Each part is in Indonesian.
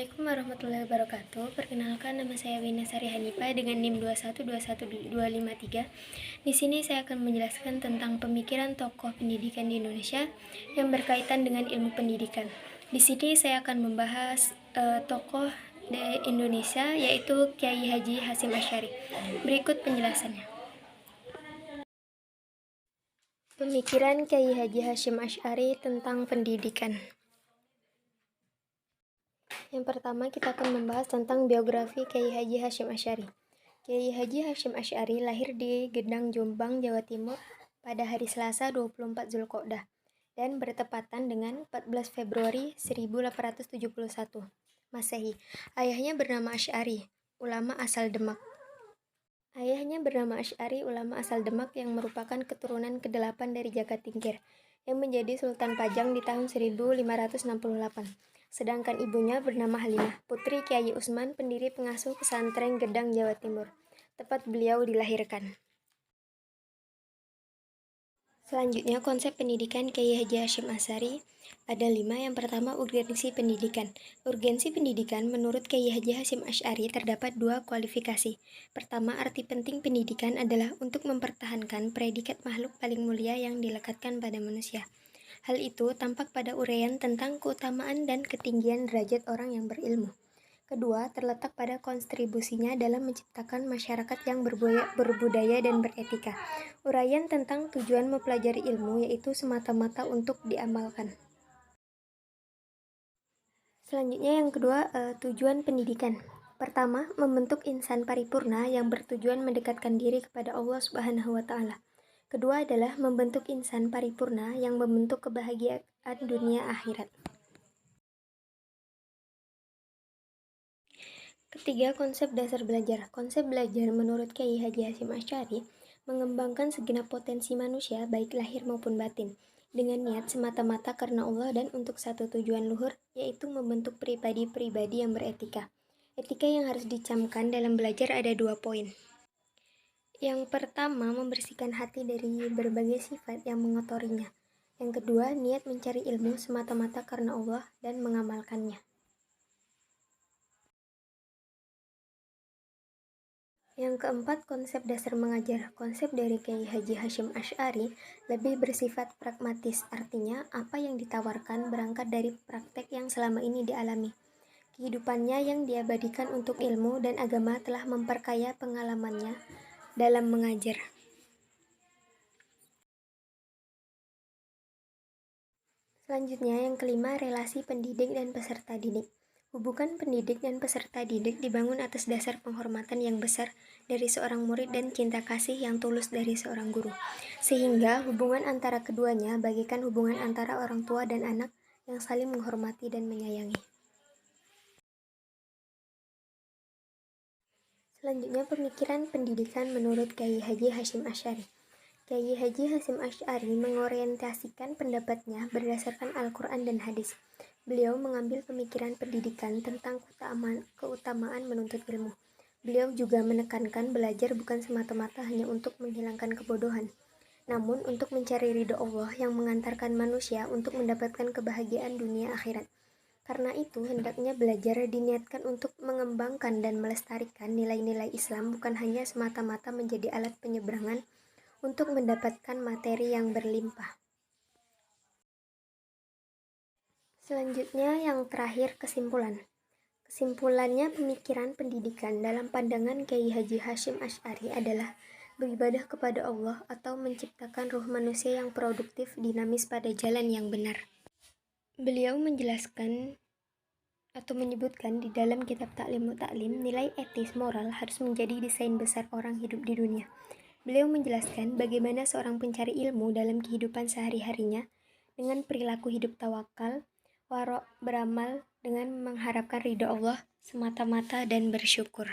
Assalamualaikum warahmatullahi wabarakatuh. Perkenalkan, nama saya Wina Sari Hanifah dengan NIM 2121253. Di sini saya akan menjelaskan tentang pemikiran tokoh pendidikan di Indonesia yang berkaitan dengan ilmu pendidikan. Di sini saya akan membahas tokoh di Indonesia, yaitu Kyai Haji Hasyim Asy'ari. Berikut penjelasannya. Pemikiran Kyai Haji Hasyim Asy'ari tentang pendidikan. Yang pertama, kita akan membahas tentang biografi Kyai Haji Hasyim Asy'ari. Kyai Haji Hasyim Asy'ari lahir di Gedang, Jombang, Jawa Timur pada hari Selasa 24 Zulqa'dah dan bertepatan dengan 14 Februari 1871 Masehi. Ayahnya bernama Asy'ari, ulama asal Demak. Yang merupakan keturunan ke-8 dari Jagatingkir yang menjadi Sultan Pajang di tahun 1568. Sedangkan ibunya bernama Halimah, putri Kyai Usman, pendiri pengasuh pesantren Gedang, Jawa Timur, tempat beliau dilahirkan. Selanjutnya, konsep pendidikan Kyai Haji Hasyim Asy'ari ada 5. Yang pertama, urgensi pendidikan. Urgensi pendidikan menurut Kyai Haji Hasyim Asy'ari terdapat 2 kualifikasi. Pertama, arti penting pendidikan adalah untuk mempertahankan predikat makhluk paling mulia yang dilekatkan pada manusia. Hal itu tampak pada uraian tentang keutamaan dan ketinggian derajat orang yang berilmu. Kedua, terletak pada kontribusinya dalam menciptakan masyarakat yang berbudaya dan beretika. Uraian tentang tujuan mempelajari ilmu yaitu semata-mata untuk diamalkan. Selanjutnya yang kedua, tujuan pendidikan. Pertama, membentuk insan paripurna yang bertujuan mendekatkan diri kepada Allah Subhanahu wa Ta'ala. Kedua adalah membentuk insan paripurna yang membentuk kebahagiaan dunia akhirat. Ketiga, konsep dasar belajar. Konsep belajar menurut Kyai Haji Hasyim Asy'ari mengembangkan segenap potensi manusia baik lahir maupun batin dengan niat semata-mata karena Allah dan untuk satu tujuan luhur, yaitu membentuk pribadi-pribadi yang beretika. Etika yang harus dicamkan dalam belajar ada 2 poin. Yang pertama, membersihkan hati dari berbagai sifat yang mengotorinya. Yang kedua, niat mencari ilmu semata-mata karena Allah dan mengamalkannya. Yang keempat, konsep dasar mengajar. Konsep dari Kyai Haji Hasyim Asy'ari lebih bersifat pragmatis, artinya apa yang ditawarkan berangkat dari praktek yang selama ini dialami. Kehidupannya yang diabadikan untuk ilmu dan agama telah memperkaya pengalamannya dalam mengajar. Selanjutnya, yang kelima, relasi pendidik dan peserta didik. Hubungan pendidik dan peserta didik dibangun atas dasar penghormatan yang besar dari seorang murid dan cinta kasih yang tulus dari seorang guru. Sehingga hubungan antara keduanya bagaikan hubungan antara orang tua dan anak yang saling menghormati dan menyayangi. Selanjutnya, pemikiran pendidikan menurut Kyai Haji Hasyim Asy'ari. Kyai Haji Hasyim Asy'ari mengorientasikan pendapatnya berdasarkan Al-Quran dan hadis. Beliau mengambil pemikiran pendidikan tentang keutamaan menuntut ilmu. Beliau juga menekankan belajar bukan semata-mata hanya untuk menghilangkan kebodohan, namun untuk mencari ridho Allah yang mengantarkan manusia untuk mendapatkan kebahagiaan dunia akhirat. Karena itu, hendaknya belajar diniatkan untuk mengembangkan dan melestarikan nilai-nilai Islam, bukan hanya semata-mata menjadi alat penyeberangan untuk mendapatkan materi yang berlimpah. Selanjutnya, yang terakhir, kesimpulan. Kesimpulannya, pemikiran pendidikan dalam pandangan Kyai Haji Hasyim Asy'ari adalah beribadah kepada Allah atau menciptakan ruh manusia yang produktif, dinamis pada jalan yang benar. Beliau menjelaskan atau menyebutkan di dalam kitab Ta'lim Ta'lim, nilai etis moral harus menjadi desain besar orang hidup di dunia. Beliau menjelaskan bagaimana seorang pencari ilmu dalam kehidupan sehari-harinya dengan perilaku hidup tawakal, waro', beramal dengan mengharapkan ridho Allah semata-mata dan bersyukur.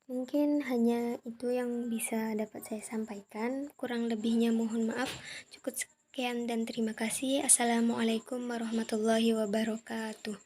Mungkin hanya itu yang bisa dapat saya sampaikan. Kurang lebihnya mohon maaf. Cukup sekian dan terima kasih. Assalamualaikum warahmatullahi wabarakatuh.